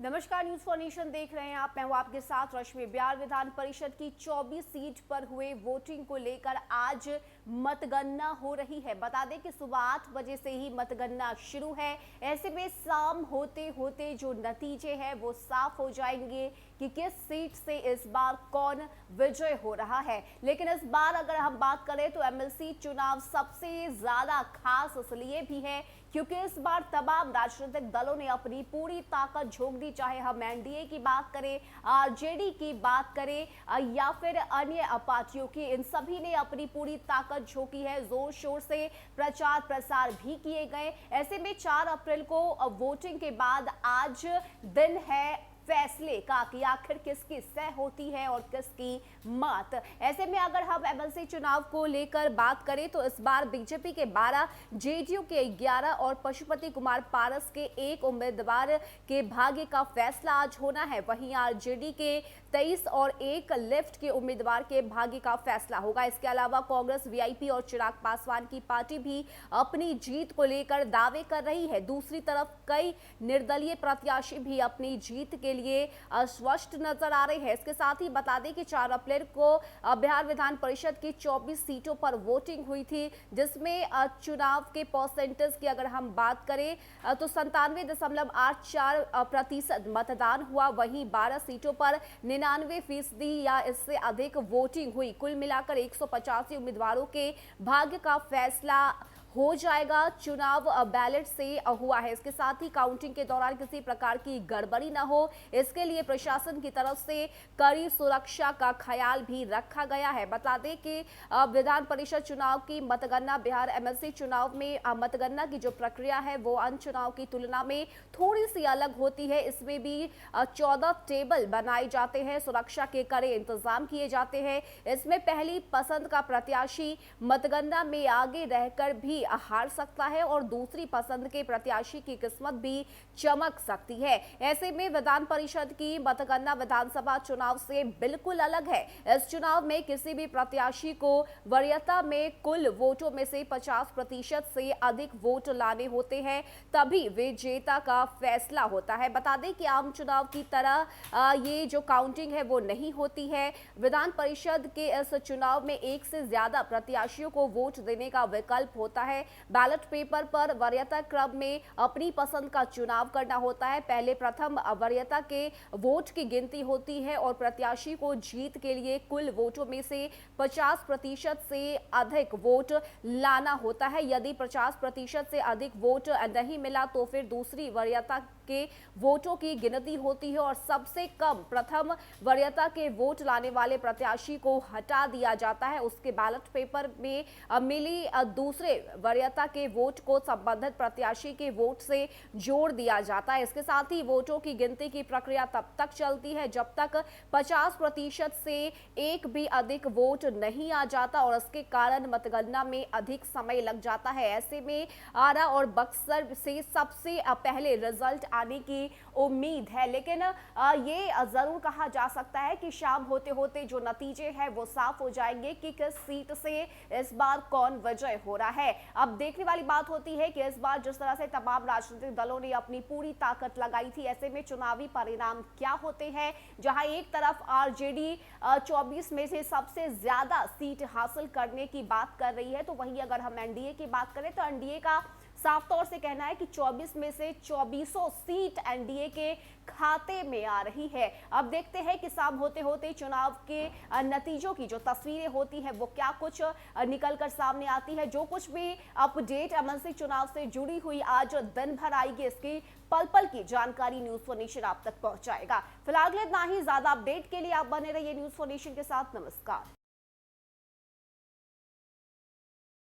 नमस्कार, news for nation देख रहे हैं आप। मैं हूं आपके साथ रश्मि। बिहार विधान परिषद की 24 सीट पर हुए वोटिंग को लेकर आज मतगणना हो रही है। बता दें कि सुबह 8 बजे से ही मतगणना शुरू है। ऐसे में शाम होते होते जो नतीजे हैं वो साफ हो जाएंगे कि किस सीट से इस बार कौन विजय हो रहा है। लेकिन इस बार अगर हम बात करें तो एमएलसी चुनाव सबसे ज्यादा खास इसलिए भी है क्योंकि इस बार तमाम राजनीतिक दलों ने अपनी पूरी ताकत झोंक दी। चाहे हम एनडीए की बात करें, आरजेडी की बात करें या फिर अन्य पार्टियों की, इन सभी ने अपनी पूरी ताकत झोंकी है। जोर शोर से प्रचार प्रसार भी किए गए। ऐसे में 4 अप्रैल को वोटिंग के बाद आज दिन है फैसले का कि आखिर किसकी सह होती है और किसकी मात। ऐसे में अगर हम एमएलसी चुनाव को लेकर बात करें तो इस बार बीजेपी के 12, जेडीयू के 11 और पशुपति कुमार पारस के 1 उम्मीदवार के भाग्य का फैसला आज होना है। वहीं आरजेडी के 23 और 1 लेफ्ट के उम्मीदवार के भाग्य का फैसला होगा। इसके अलावा कांग्रेस, वीआईपी और चिराग पासवान की पार्टी भी अपनी जीत को लेकर दावे कर रही है। दूसरी तरफ कई निर्दलीय प्रत्याशी भी अपनी जीत के लिए अस्वस्थ नजर आ रहे हैं। इसके साथ ही बता दें कि 4 अप्रैल को बिहार विधान परिषद की 24 सीटों पर वोटिंग हुई थी, जिसमें चुनाव के परसेंटेज की अगर हम बात करें तो 97.84% मतदान हुआ। वहीं 12 सीटों पर 99% या इससे अधिक वोटिंग हुई। कुल मिलाकर 185 उम्मीदवारों के भाग्य का फैसला हो जाएगा। चुनाव बैलेट से हुआ है। इसके साथ ही काउंटिंग के दौरान किसी प्रकार की गड़बड़ी ना हो, इसके लिए प्रशासन की तरफ से कड़ी सुरक्षा का ख्याल भी रखा गया है। बता दें कि विधान परिषद चुनाव की मतगणना, बिहार एमएलसी चुनाव में मतगणना की जो प्रक्रिया है वो अन्य चुनाव की तुलना में थोड़ी सी अलग होती है। इसमें भी 14 टेबल बनाए जाते हैं, सुरक्षा के कड़े इंतजाम किए जाते हैं। इसमें पहली पसंद का प्रत्याशी मतगणना में आगे रहकर भी हार सकता है और दूसरी पसंद के प्रत्याशी की किस्मत भी चमक सकती है। ऐसे में विधान परिषद की मतगणना विधानसभा चुनाव से बिल्कुल अलग है। इस चुनाव में किसी भी प्रत्याशी को वरीयता में कुल वोटों में से 50% से अधिक वोट लाने होते हैं, तभी विजेता का फैसला होता है। बता दें कि आम चुनाव की तरह ये जो काउंटिंग है वो नहीं होती है। विधान परिषद के इस चुनाव में 1 से ज्यादा प्रत्याशियों को वोट देने का विकल्प होता है। बैलेट पेपर पर वरीयता क्रम में अपनी पसंद का चुनाव करना होता है। पहले प्रथम वरीयता के वोट की गिनती होती है और प्रत्याशी को जीत के लिए कुल वोटों में से 50% से अधिक वोट लाना होता है। यदि 50% से अधिक वोट नहीं मिला तो फिर दूसरी वरीयता के वोटों की गिनती होती है और सबसे कम प्रथम वरीयता के वोट लाने वाले प्रत्याशी को हटा दिया जाता है। उसके बैलेट पेपर में मिली दूसरे वरीयता के वोट को संबंधित प्रत्याशी के वोट से जोड़ दिया जाता है। इसके साथ ही वोटों की गिनती की प्रक्रिया तब तक चलती है जब तक 50% से एक भी अधिक वोट नहीं आ जाता और इसके कारण मतगणना में अधिक समय लग जाता है। ऐसे में आरा और बक्सर से सबसे पहले रिजल्ट आने की उम्मीद है, लेकिन ये जरूर कहा जा सकता है कि शाम होते होते जो नतीजे हैं वो साफ हो जाएंगे कि किस सीट से इस बार कौन विजय हो रहा है। अब देखने वाली बात होती है कि इस बार जिस तरह से तमाम राजनीतिक दलों ने अपनी पूरी ताकत लगाई थी, ऐसे में चुनावी परिणाम क्या होते हैं। जहां एक तरफ आरजेडी 24 में से सबसे ज्यादा सीट हासिल करने की बात कर रही है, तो वहीं अगर हम एनडीए की बात करें तो एनडीए का साफ तौर से कहना है कि 24 में से 24 सीट एनडीए के खाते में आ रही है। अब देखते हैं कि शाम होते होते चुनाव के नतीजों की जो तस्वीरें होती हैं वो क्या कुछ निकल कर सामने आती है। जो कुछ भी अपडेट एमएलसी चुनाव से जुड़ी हुई आज दिन भर आएगी, इसकी पल पल की जानकारी न्यूज फॉर नेशन आप तक पहुंचाएगा। फिलहाल इतना ही। ज्यादा अपडेट के लिए आप बने रहिए न्यूज फॉर नेशन के साथ। नमस्कार।